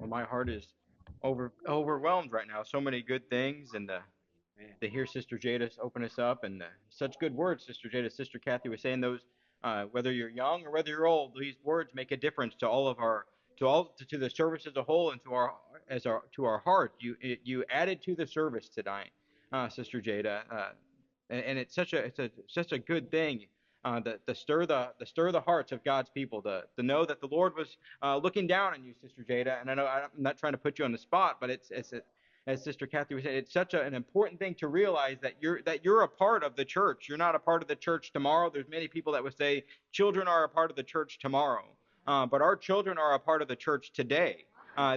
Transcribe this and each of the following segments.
My heart is overwhelmed right now. So many good things, and to hear Sister Jada open us up, and such good words, Sister Jada. Sister Kathy was saying those. Whether you're young or whether you're old, these words make a difference to all of our to the service as a whole and to our heart. You added to the service tonight, Sister Jada, and it's such a good thing. To stir the hearts of God's people, to know that the Lord was looking down on you, Sister Jada. And I know I'm not trying to put you on the spot, but as Sister Kathy was saying, it's such an important thing to realize that you're a part of the church. You're not a part of the church tomorrow. There's many people that would say children are a part of the church tomorrow, but our children are a part of the church today.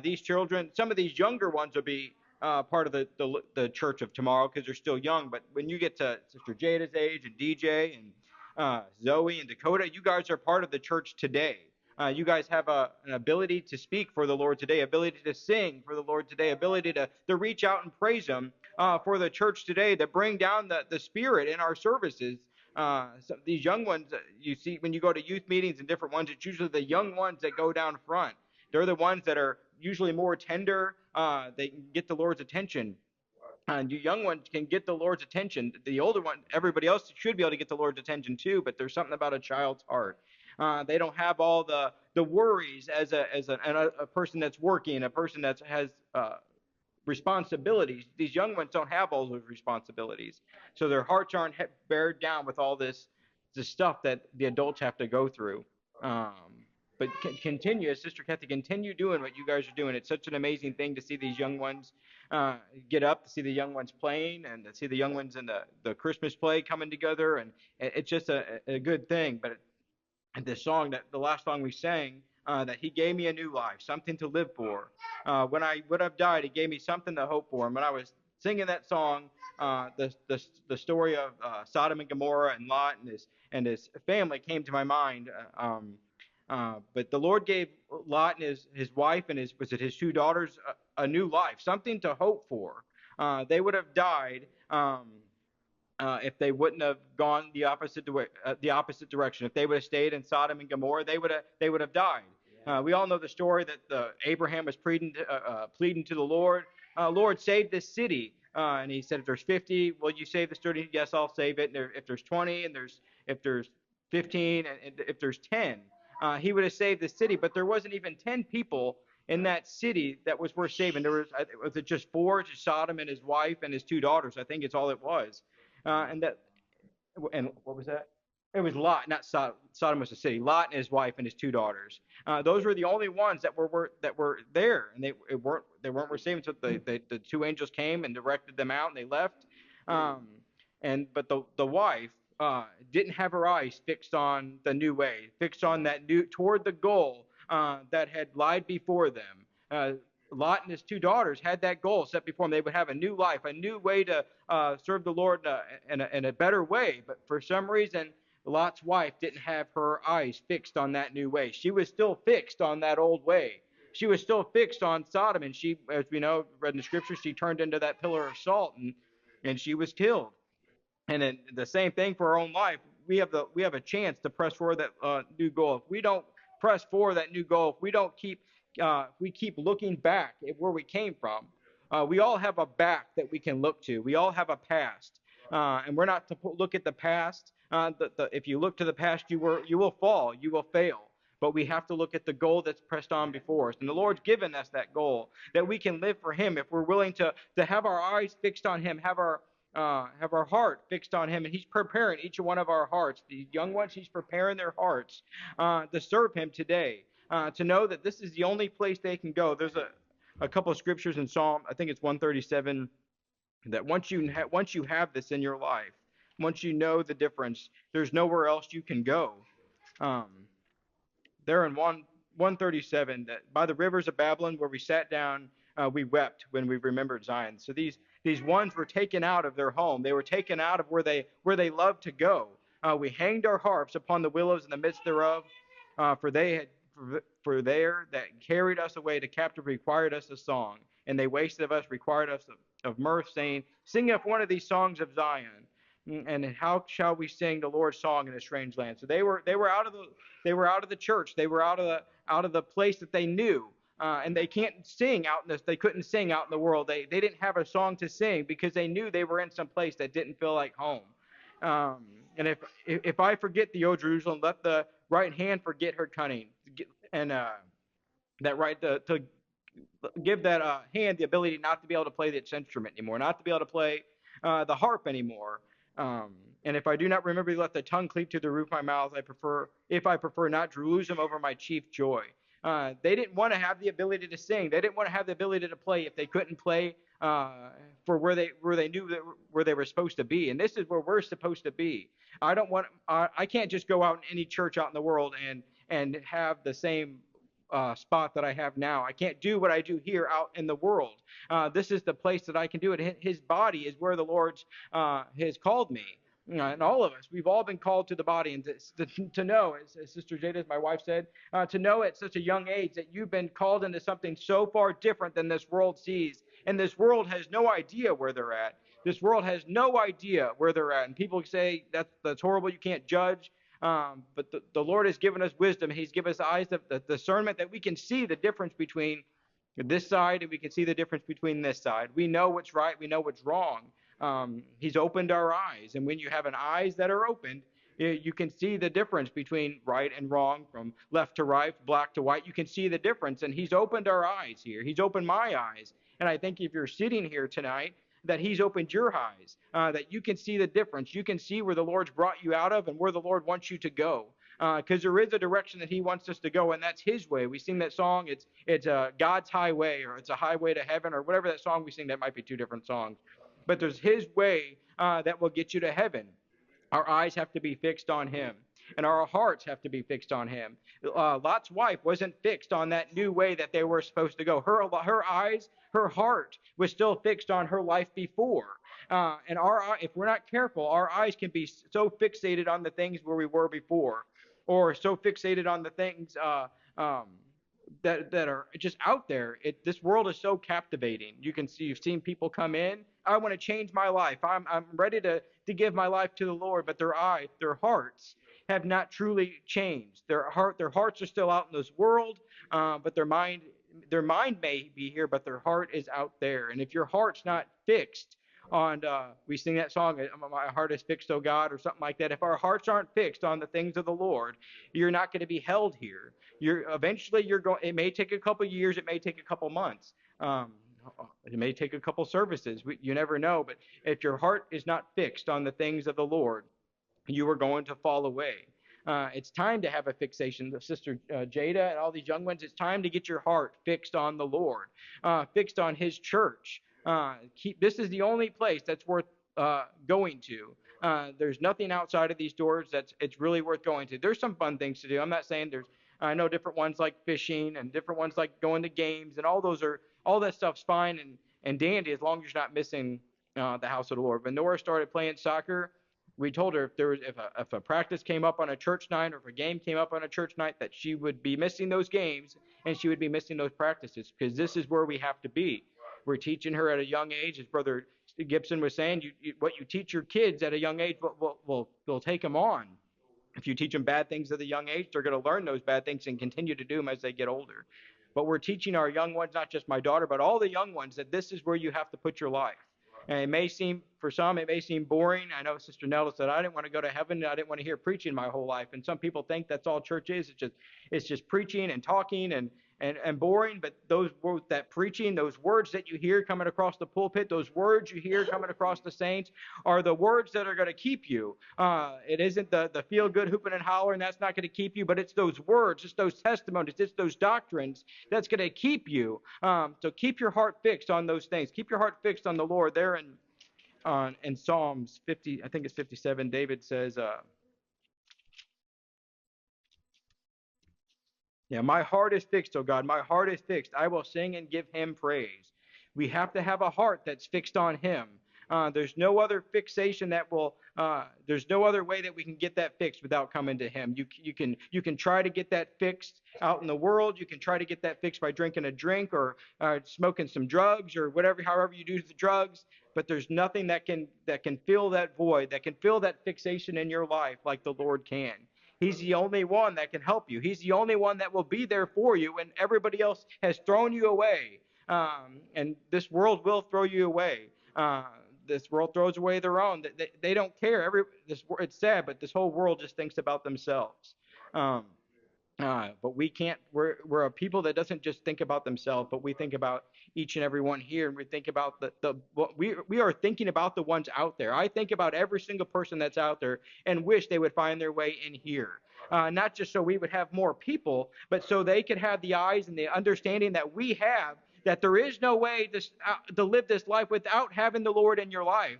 These children, some of these younger ones will be part of the church of tomorrow because they're still young. But when you get to Sister Jada's age and DJ and Zoe and Dakota, you guys are part of the church today. You guys have an ability to speak for the Lord today, ability to sing for the Lord today, ability to reach out and praise Him for the church today, to bring down the Spirit in our services. These young ones, you see, when you go to youth meetings and different ones, it's usually the young ones that go down front. They're the ones that are usually more tender. They can get the Lord's attention. And you young ones can get the Lord's attention. The older one, everybody else should be able to get the Lord's attention too, but there's something about a child's heart. They don't have all the worries as a person that's working, a person that has responsibilities. These young ones don't have all those responsibilities, so their hearts aren't bared down with all this stuff that the adults have to go through. Um, but continue, as Sister Kathy, continue doing what you guys are doing. It's such an amazing thing to see these young ones get up, to see the young ones playing, and to see the young ones in the Christmas play coming together, and it's just a good thing. But the song that the last song we sang, that He gave me a new life, something to live for. When I would have died, He gave me something to hope for. And when I was singing that song, the story of Sodom and Gomorrah and Lot and his family came to my mind. But the Lord gave Lot and his wife and his two daughters a new life, something to hope for. They would have died if they wouldn't have gone the opposite direction. If they would have stayed in Sodom and Gomorrah, they would have died. We all know the story that Abraham was pleading to the Lord. Lord, save this city. And he said, if there's 50, will you save this 30? Yes, I'll save it. And if there's 20, and if there's 15, and if there's 10, he would have saved the city. But there wasn't even 10 people in that city that was worth saving. Was it just four? Just Sodom and his wife and his two daughters. I think it's all it was. And what was that? It was Lot, not Sodom. Sodom was the city. Lot and his wife and his two daughters. Those were the only ones that were there, and they weren't worth saving. So the two angels came and directed them out, and they left. But the wife didn't have her eyes fixed on the new way, fixed on toward the goal that had lied before them. Lot and his two daughters had that goal set before them. They would have a new life, a new way to serve the Lord in a better way. But for some reason, Lot's wife didn't have her eyes fixed on that new way. She was still fixed on that old way. She was still fixed on Sodom, and she, as we know, read in the scripture, she turned into that pillar of salt, and she was killed. And then the same thing for our own life. We have a chance to press forward that new goal. If we don't press forward that new goal, if we don't keep looking back at where we came from. We all have a back that we can look to. We all have a past, and we're not to look at the past. If you look to the past, you will fall, you will fail. But we have to look at the goal that's pressed on before us, and the Lord's given us that goal that we can live for Him if we're willing to have our eyes fixed on Him, have our heart fixed on Him, and He's preparing each one of our hearts. The young ones, He's preparing their hearts to serve Him today. To know that this is the only place they can go. There's a couple of scriptures in Psalm, I think it's 137, that once you have this in your life, once you know the difference, there's nowhere else you can go. There in 137, that by the rivers of Babylon where we sat down, we wept when we remembered Zion. So these ones were taken out of their home. They were taken out of where they loved to go. We hanged our harps upon the willows in the midst thereof, for there that carried us away to captive required us a song, and they wasted of us, required us of mirth, saying, sing up one of these songs of Zion. And how shall we sing the Lord's song in a strange land? So they were out of the church. They were out of the place that they knew. and they can't sing out in this. They couldn't sing out in the world. They didn't have a song to sing because they knew they were in some place that didn't feel like home. Um, and if I forget the O Jerusalem, let the right hand forget her cunning, and that right to give that hand the ability not to be able to play its instrument anymore, not to be able to play the harp anymore. Um, and if I do not remember, let the tongue cleave to the roof of my mouth. If I prefer not Jerusalem over my chief joy. They didn't want to have the ability to sing. They didn't want to have the ability to play if they couldn't play for where they knew that where they were supposed to be. And this is where we're supposed to be. I can't just go out in any church out in the world and have the same spot that I have now. I can't do what I do here out in the world. This is the place that I can do it. His body is where the Lord's has called me. And all of us, we've all been called to the body, and to know, as Sister Jada, as my wife said, to know at such a young age that you've been called into something so far different than this world sees. And this world has no idea where they're at. This world has no idea where they're at. And people say that's horrible. You can't judge. But the Lord has given us wisdom. He's given us eyes of the discernment that we can see the difference between this side and we can see the difference between this side. We know what's right. We know what's wrong. He's opened our eyes. And when you have eyes that are opened, you can see the difference between right and wrong, from left to right, black to white. You can see the difference. And he's opened our eyes here. He's opened my eyes. And I think if you're sitting here tonight, that he's opened your eyes, that you can see the difference. You can see where the Lord's brought you out of and where the Lord wants you to go. Because there is a direction that he wants us to go, and that's his way. We sing that song, it's God's highway, or it's a highway to heaven, or whatever that song we sing. That might be two different songs. But there's his way that will get you to heaven. Our eyes have to be fixed on him, and our hearts have to be fixed on him. Lot's wife wasn't fixed on that new way that they were supposed to go. Her eyes, her heart was still fixed on her life before. And if we're not careful, our eyes can be so fixated on the things where we were before, or so fixated on the things that are just out there. This world is so captivating. You've seen people come in. I want to change my life. I'm ready to give my life to the Lord, but their hearts have not truly changed. Their hearts are still out in this world, but their mind may be here, but their heart is out there. And if your heart's not fixed on, we sing that song, "My heart is fixed, O God," or something like that. If our hearts aren't fixed on the things of the Lord, you're not going to be held here. Eventually you're going. It may take a couple years. It may take a couple months. It may take a couple services. You never know. But if your heart is not fixed on the things of the Lord, you are going to fall away. It's time to have a fixation. Sister Jada and all these young ones, it's time to get your heart fixed on the Lord, fixed on his church. This is the only place that's worth going to. There's nothing outside of these doors it's really worth going to. There's some fun things to do. I'm not saying I know different ones like fishing and different ones like going to games, and all that stuff's fine and dandy as long as you're not missing the house of the Lord. When Nora started playing soccer, we told her if a practice came up on a church night, or if a game came up on a church night, that she would be missing those games and she would be missing those practices, because this is where we have to be. We're teaching her at a young age, as Brother Gibson was saying. What you teach your kids at a young age will take them on. If you teach them bad things at a young age, they're going to learn those bad things and continue to do them as they get older. But we're teaching our young ones, not just my daughter, but all the young ones, that this is where you have to put your life. And for some, it may seem boring. I know Sister Nella said, I didn't want to go to heaven. I didn't want to hear preaching my whole life. And some people think that's all church is. It's just preaching and talking and boring. But that preaching, those words that you hear coming across the pulpit, those words you hear coming across the saints, are the words that are going to keep you. It isn't the feel good hooping and hollering. That's not going to keep you. But it's those words, it's those testimonies, it's those doctrines that's going to keep you. So keep your heart fixed on those things. Keep your heart fixed on the Lord. There in Psalms 50, I think it's 57, David says, my heart is fixed, O God. My heart is fixed. I will sing and give him praise. We have to have a heart that's fixed on him. There's no other fixation there's no other way that we can get that fixed without coming to him. You can try to get that fixed out in the world. You can try to get that fixed by drinking a drink or smoking some drugs or however you do the drugs. But there's nothing that can fill that void, that can fill that fixation in your life like the Lord can. He's the only one that can help you. He's the only one that will be there for you when everybody else has thrown you away. And this world will throw you away. This world throws away their own. They don't care. It's sad, but this whole world just thinks about themselves. Um, but we can't. We're a people that doesn't just think about themselves, but we think about each and every one here, and we think about the what we are thinking about the ones out there. I think about every single person that's out there, and wish they would find their way in here. Not just so we would have more people, but so they could have the eyes and the understanding that we have, that there is no way to live this life without having the Lord in your life.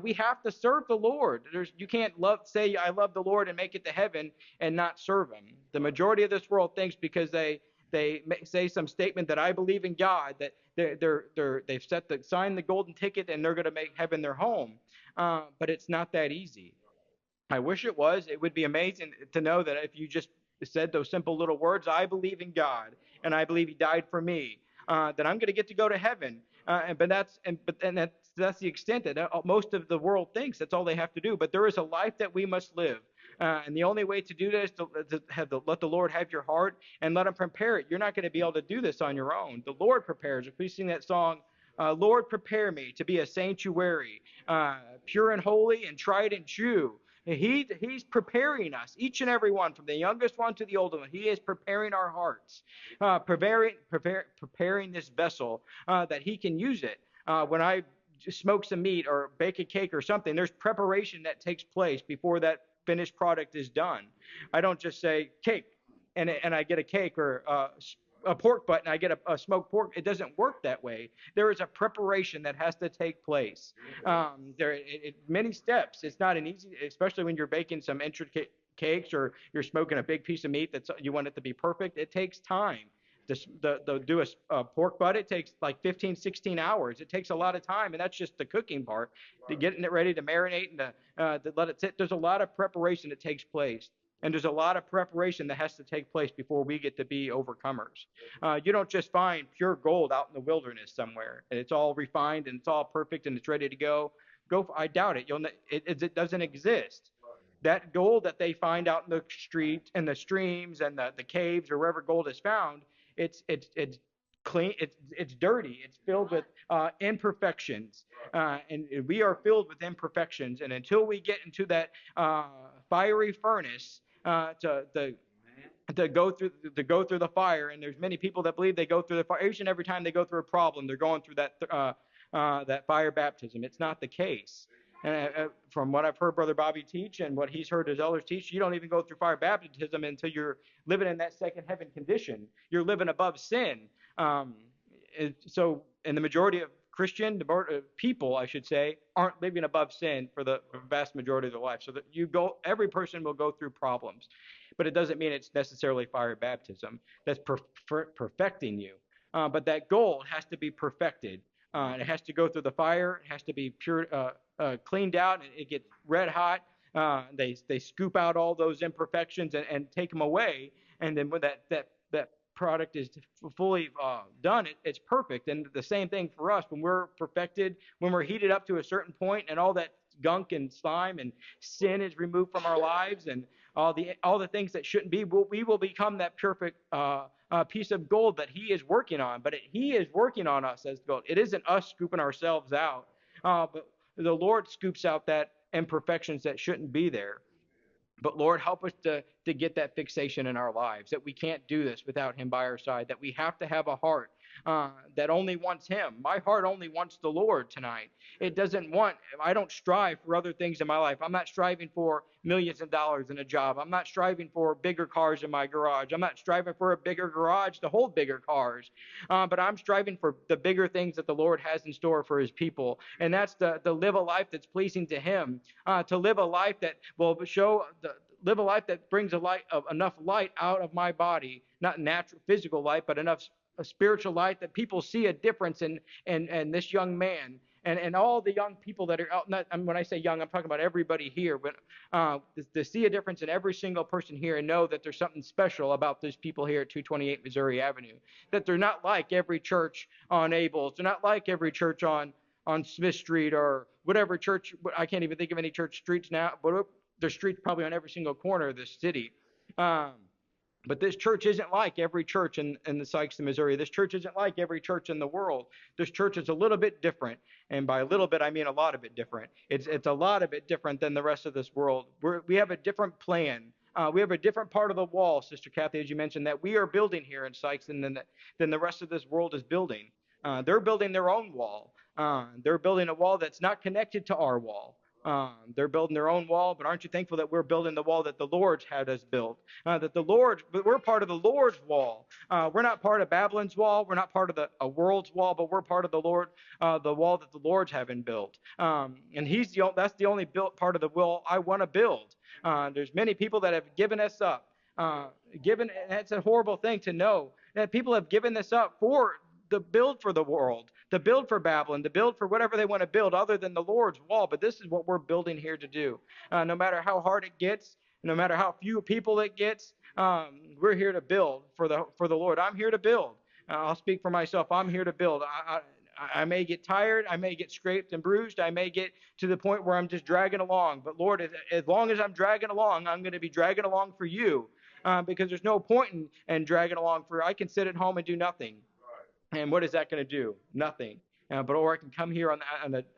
We have to serve the Lord. You can't say I love the Lord and make it to heaven and not serve Him. The majority of this world thinks because they say some statement that I believe in God, that they've signed the golden ticket and they're going to make heaven their home. But it's not that easy. I wish it was. It would be amazing to know that if you just said those simple little words, I believe in God and I believe He died for me, that I'm going to get to go to heaven. But that's the extent that most of the world thinks. That's all they have to do. But there is a life that we must live. And the only way to do this is to let the Lord have your heart and let Him prepare it. You're not going to be able to do this on your own. The Lord prepares. If we sing that song, Lord, prepare me to be a sanctuary, pure and holy and tried and true. He's preparing us, each and every one, from the youngest one to the older one. He is preparing our hearts, preparing this vessel that He can use it. When I smoke some meat or bake a cake or something, there's preparation that takes place before that finished product is done. I don't just say cake and I get a cake, or a pork butt and I get a smoked pork. It doesn't work that way. There is a preparation that has to take place. Many steps. It's not an easy, especially when you're baking some intricate cakes or you're smoking a big piece of meat that you want it to be perfect. It takes time. Do a pork butt, it takes like 15, 16 hours. It takes a lot of time, and that's just the cooking part. To getting it ready to marinate and to let it sit. There's a lot of preparation that takes place. And there's a lot of preparation that has to take place before we get to be overcomers. You don't just find pure gold out in the wilderness somewhere, and it's all refined and it's all perfect and it's ready to go. I doubt it. It doesn't exist. That gold that they find out in the street and the streams and the caves or wherever gold is found, it's clean. It's dirty. It's filled with imperfections, and we are filled with imperfections. And until we get into that fiery furnace, to go through the fire, and there's many people that believe they go through the fire. Each and every time they go through a problem, they're going through that fire baptism. It's not the case. And from what I've heard Brother Bobby teach and what he's heard his elders teach, you don't even go through fire baptism until you're living in that second heaven condition. You're living above sin. So, and the majority of Christian people, I should say, aren't living above sin for the vast majority of their life. So that every person will go through problems, but it doesn't mean it's necessarily fire baptism that's perfecting you. But that gold has to be perfected. It has to go through the fire. It has to be cleaned out, and it gets red hot. They scoop out all those imperfections and take them away, and then when that product is fully done, it's perfect. And the same thing for us, when we're perfected, when we're heated up to a certain point, and all that gunk and slime and sin is removed from our lives, and all the things that shouldn't be, we will become that perfect piece of gold that He is working on. But He is working on us as gold. It isn't us scooping ourselves out, but the Lord scoops out that imperfections that shouldn't be there. But Lord, help us to get that fixation in our lives, that we can't do this without Him by our side, that we have to have a heart that only wants Him. My heart only wants the Lord tonight. I don't strive for other things in my life. I'm not striving for millions of dollars in a job. I'm not striving for bigger cars in my garage. I'm not striving for a bigger garage to hold bigger cars. But I'm striving for the bigger things that the Lord has in store for His people. And that's to live a life that's pleasing to Him, to live a life that will live a life that brings enough light out of my body, not natural physical light, but enough a spiritual light that people see a difference in this young man and all the young people that are out. When I say young, I'm talking about everybody here, but to see a difference in every single person here and know that there's something special about these people here at 228 Missouri Avenue, that they're not like every church on Abels. They're not like every church on Smith Street or whatever church. I can't even think of any church streets now, but there's streets probably on every single corner of this city. Um, but this church isn't like every church in the Sikeston, Missouri. This church isn't like every church in the world. This church is a little bit different. And by a little bit, I mean a lot of it different. It's a lot of it different than the rest of this world. We have a different plan. We have a different part of the wall, Sister Kathy, as you mentioned, that we are building here in Sikeston than the rest of this world is building. They're building their own wall. They're building a wall that's not connected to our wall. They're building their own wall, but aren't you thankful that we're building the wall that the Lord's had us build? But we're part of the Lord's wall. We're not part of Babylon's wall. We're not part of a world's wall, but we're part of the wall that the Lord's having built. And that's the only built part of the wall I want to build. There's many people that have given us up. It's a horrible thing to know that people have given this up for the build for the world, to build for Babylon, to build for whatever they want to build other than the Lord's wall. But this is what we're building here to do. No matter how hard it gets, no matter how few people it gets, we're here to build for the Lord. I'm here to build. I'll speak for myself. I'm here to build. I may get tired. I may get scraped and bruised. I may get to the point where I'm just dragging along. But Lord, as long as I'm dragging along, I'm going to be dragging along for you, because there's no point in dragging along I can sit at home and do nothing. And what is that going to do? Nothing. Or I can come here on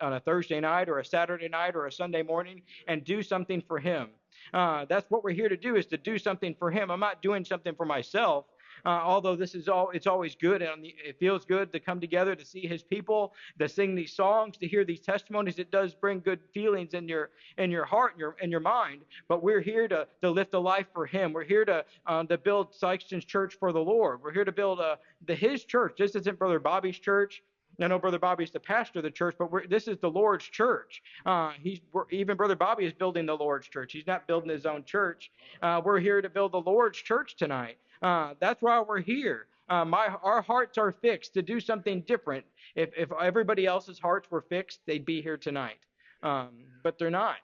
a Thursday night or a Saturday night or a Sunday morning and do something for him. That's what we're here to do, is to do something for him. I'm not doing something for myself. Although it's always good, and it feels good to come together to see his people, to sing these songs, to hear these testimonies. It does bring good feelings in your heart and your mind. But we're here to lift a life for him. We're here to build Sikeston's church for the Lord. We're here to build his church. This isn't Brother Bobby's church. I know Brother Bobby's the pastor of the church, but this is the Lord's church. Even Brother Bobby is building the Lord's church. He's not building his own church. We're here to build the Lord's church tonight. That's why we're here. Our hearts are fixed to do something different. If everybody else's hearts were fixed, they'd be here tonight. But they're not.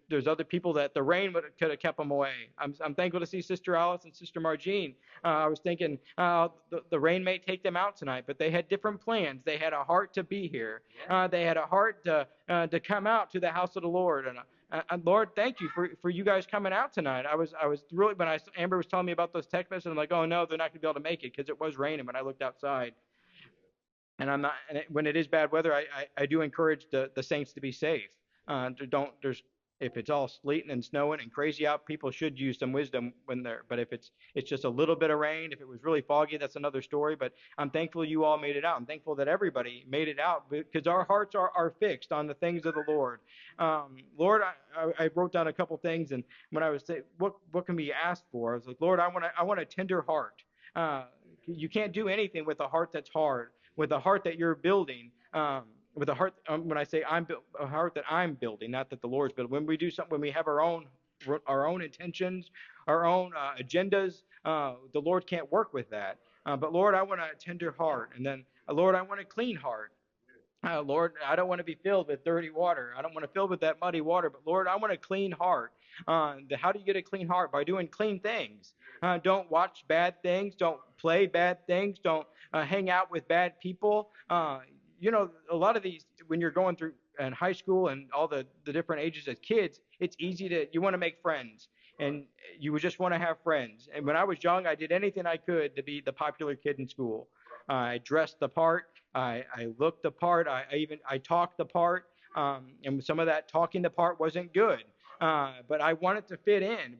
There's other people that the rain could have kept them away. I'm thankful to see Sister Alice and Sister Margene. I was thinking the rain may take them out tonight, but they had different plans. They had a heart to be here. They had a heart to come out to the house of the Lord. And Lord, thank you for you guys coming out tonight. I was really, when Amber was telling me about those text messages, I'm like, oh no, they're not going to be able to make it, because it was raining when I looked outside. And I'm not. And when it is bad weather, I do encourage the saints to be safe. If it's all sleeting and snowing and crazy out, people should use some wisdom when they're. But if it's just a little bit of rain, if it was really foggy, that's another story. But I'm thankful you all made it out. I'm thankful that everybody made it out, because our hearts are fixed on the things of the Lord. Lord, I wrote down a couple things, and when I was saying what can we ask for, I was like, Lord, I want a tender heart. You can't do anything with a heart that's hard, with a heart that you're building. With a heart, when I say a heart that I'm building, not that the Lord's building. When we do something, when we have our own intentions, our own agendas, the Lord can't work with that. But Lord, I want a tender heart, and then Lord, I want a clean heart. Lord, I don't want to be filled with dirty water. I don't want to fill with that muddy water. But Lord, I want a clean heart. How do you get a clean heart? By doing clean things. Don't watch bad things. Don't play bad things. Don't hang out with bad people. A lot of these, when you're going through in high school and all the different ages as kids, it's easy you want to make friends, and you would just want to have friends. And when I was young, I did anything I could to be the popular kid in school. I dressed the part. I looked the part. I talked the part. And some of that talking the part wasn't good. But I wanted to fit in.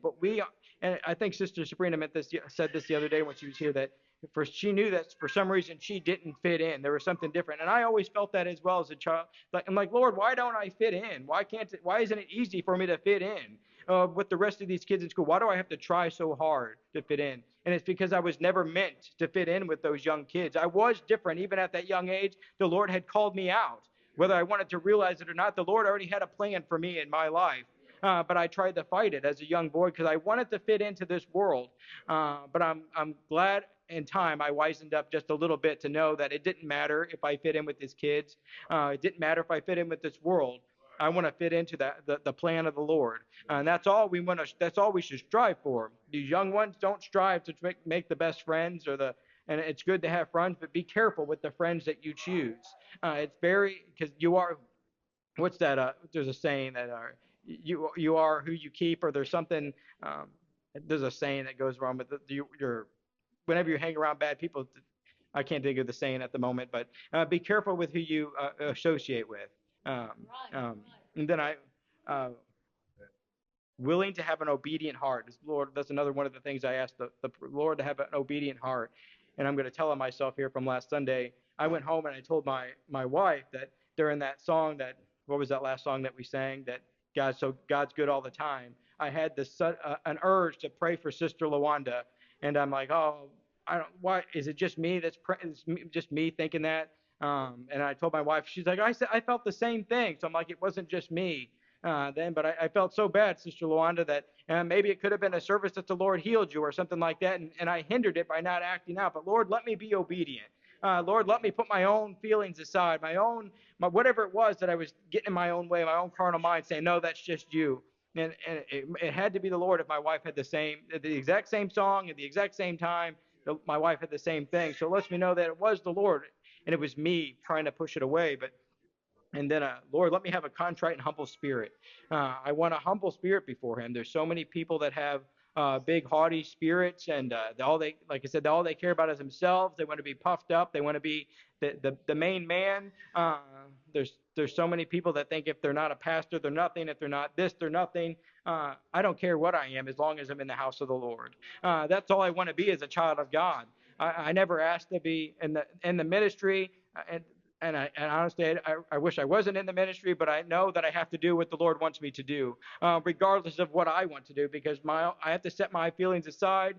And I think Sister Sabrina said this the other day when she was here, that she knew that for some reason she didn't fit in. There was something different. And I always felt that as well as a child. I'm like, Lord, why don't I fit in? Why isn't it easy for me to fit in with the rest of these kids in school? Why do I have to try so hard to fit in? And it's because I was never meant to fit in with those young kids. I was different. Even at that young age, the Lord had called me out. Whether I wanted to realize it or not, the Lord already had a plan for me in my life. But I tried to fight it as a young boy because I wanted to fit into this world. But I'm glad in time I wisened up just a little bit to know that it didn't matter if I fit in with these kids. It didn't matter if I fit in with this world. I want to fit into the plan of the Lord. And that's all we should strive for. These young ones don't strive to make the best friends and it's good to have friends, but be careful with the friends that you choose. Because you are, what's that? There's a saying that you are who you keep, or there's something, there's a saying that goes around with your whenever you hang around bad people. I can't think of the saying at the moment, but be careful with who you associate with. Um, and then uh, willing to have an obedient heart. Lord, that's another one of the things I asked the Lord to have an obedient heart. And I'm going to tell on myself here from last Sunday. I went home and I told my wife that during that song that what was that last song that we sang that God's good all the time. I had this an urge to pray for Sister Lawanda, and I'm like, oh, I don't. Why is it just me just me thinking that? And I told my wife, she's like, I felt the same thing. So I'm like, it wasn't just me then, but I felt so bad, Sister Luanda, that maybe it could have been a service that the Lord healed you or something like that, and I hindered it by not acting out. But Lord, let me be obedient. Lord, let me put my own feelings aside, my whatever it was that I was getting in my own way, my own carnal mind, saying, no, that's just you. And it had to be the Lord if my wife had the exact same song at the exact same time. My wife had the same thing. So it lets me know that it was the Lord, and it was me trying to push it away. But and then, Lord, let me have a contrite and humble spirit. I want a humble spirit before Him. There's so many people that have big, haughty spirits, and like I said, all they care about is themselves. They want to be puffed up. They want to be the main man. There's so many people that think if they're not a pastor, they're nothing. If they're not this, they're nothing. I don't care what I am as long as I'm in the house of the Lord. That's all I want to be as a child of God. I never asked to be in the ministry. And honestly, I wish I wasn't in the ministry, but I know that I have to do what the Lord wants me to do, regardless of what I want to do, because I have to set my feelings aside,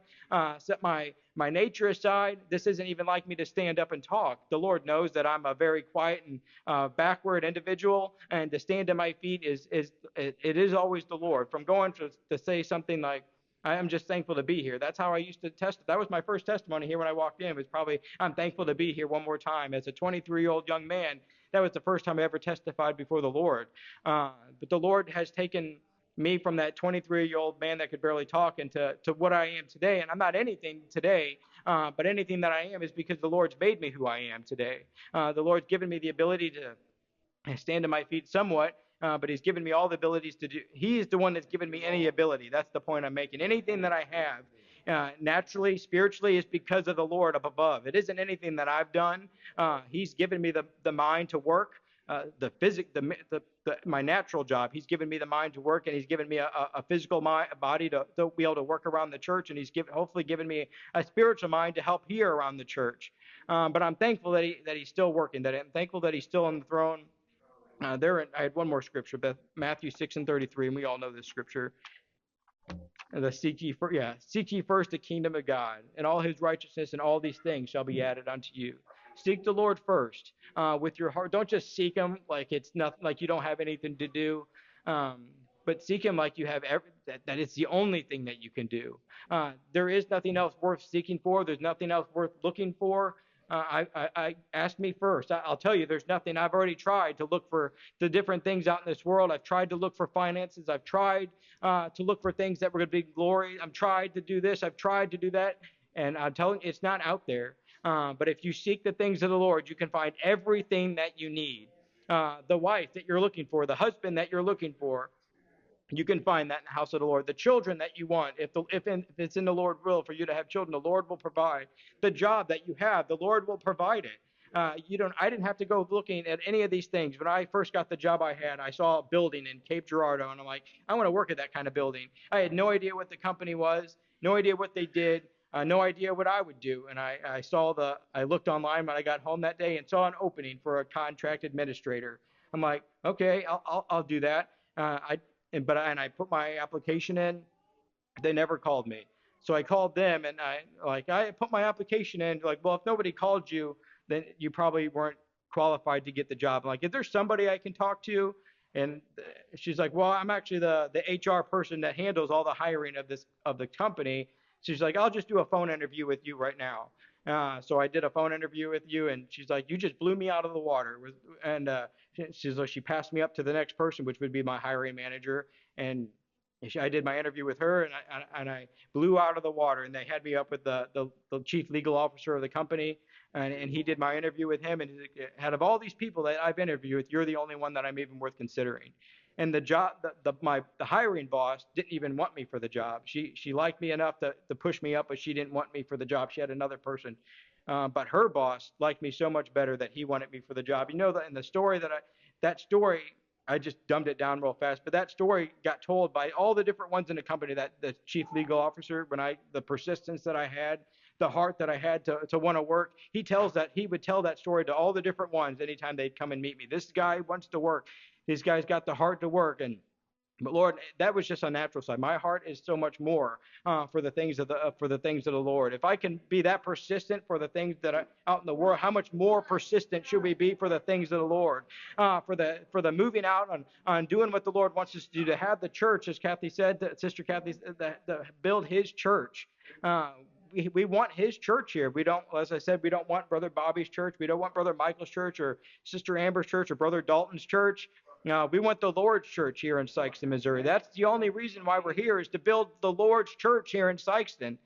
set my nature aside. This isn't even like me to stand up and talk. The Lord knows that I'm a very quiet and backward individual, and to stand to my feet it is always the Lord. From going to say something like, I am just thankful to be here. That's how I used to test. That was my first testimony here when I walked in. It was probably, I'm thankful to be here one more time. As a 23-year-old young man, that was the first time I ever testified before the Lord. But the Lord has taken me from that 23-year-old man that could barely talk into what I am today. And I'm not anything today, but anything that I am is because the Lord's made me who I am today. The Lord's given me the ability to stand on my feet somewhat, but He's given me all the abilities to do. He is the one that's given me any ability. That's the point I'm making. Anything that I have, naturally, spiritually, is because of the Lord up above. It isn't anything that I've done. He's given me the mind to work. My natural job. He's given me the mind to work, and He's given me a physical body to be able to work around the church, and He's hopefully given me a spiritual mind to help here around the church. But I'm thankful that He's still working. That I'm thankful that He's still on the throne. I had one more scripture, Matthew 6:33, and we all know this scripture. Seek ye first the kingdom of God, and all His righteousness, and all these things shall be added unto you. Seek the Lord first with your heart. Don't just seek Him like it's nothing, like you don't have anything to do, but seek Him like you have that it's the only thing that you can do. There is nothing else worth seeking for. There's nothing else worth looking for. I ask me first. I'll tell you, there's nothing. I've already tried to look for the different things out in this world. I've tried to look for finances. I've tried to look for things that were going to be glory. I've tried to do this. I've tried to do that. And I'm telling you, it's not out there. But if you seek the things of the Lord, you can find everything that you need. The wife that you're looking for, the husband that you're looking for, you can find that in the house of the Lord. The children that you want, if it's in the Lord's will for you to have children, the Lord will provide. The job that you have, the Lord will provide it. I didn't have to go looking at any of these things. When I first got the job I had, I saw a building in Cape Girardeau, and I'm like, I want to work at that kind of building. I had no idea what the company was, no idea what they did, no idea what I would do. And I looked online when I got home that day and saw an opening for a contract administrator. I'm like, okay, I'll do that. I put my application in. They never called me. So I called them, and I put my application in. Like, well, if nobody called you, then you probably weren't qualified to get the job. I'm like, is there somebody I can talk to? And she's like, well, I'm actually the HR person that handles all the hiring of the company. She's like, I'll just do a phone interview with you right now. So I did a phone interview with you, and she's like, you just blew me out of the water. She passed me up to the next person, which would be my hiring manager. And I did my interview with her, and I blew out of the water. And they had me up with the chief legal officer of the company, and he did my interview with him. And out of all these people that I've interviewed with, you're the only one that I'm even worth considering. And the job, the hiring boss didn't even want me for the job. She liked me enough to push me up, but she didn't want me for the job. She had another person. But her boss liked me so much better that he wanted me for the job. You know, that in the story that story, I just dumbed it down real fast, but that story got told by all the different ones in the company, that the chief legal officer, the persistence that I had, the heart that I had to want to work. He would tell that story to all the different ones anytime they'd come and meet me. This guy wants to work. These guys got the heart to work. But Lord, that was just a natural side. My heart is so much more for the things of the Lord. If I can be that persistent for the things that are out in the world, how much more persistent should we be for the things of the Lord? For the moving out on doing what the Lord wants us to do, to have the church, as Kathy said, Sister Kathy, to build His church. We want His church here. We don't, as I said, we don't want Brother Bobby's church. We don't want Brother Michael's church or Sister Amber's church or Brother Dalton's church. We want the Lord's church here in Sikeston, Missouri. That's the only reason why we're here, is to build the Lord's church here in Sikeston.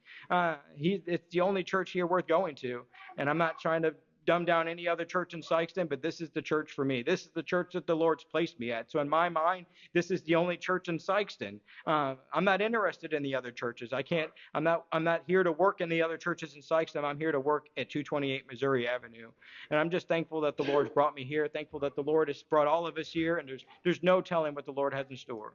It's the only church here worth going to. And I'm not trying to dumb down any other church in Sikeston, but this is the church for me. This is the church that the Lord's placed me at. So in my mind, this is the only church in Sikeston. I'm not interested in the other churches. I'm not here to work in the other churches in Sikeston. I'm here to work at 228 Missouri Avenue. And I'm just thankful that the Lord's brought me here, thankful that the Lord has brought all of us here, and there's no telling what the Lord has in store.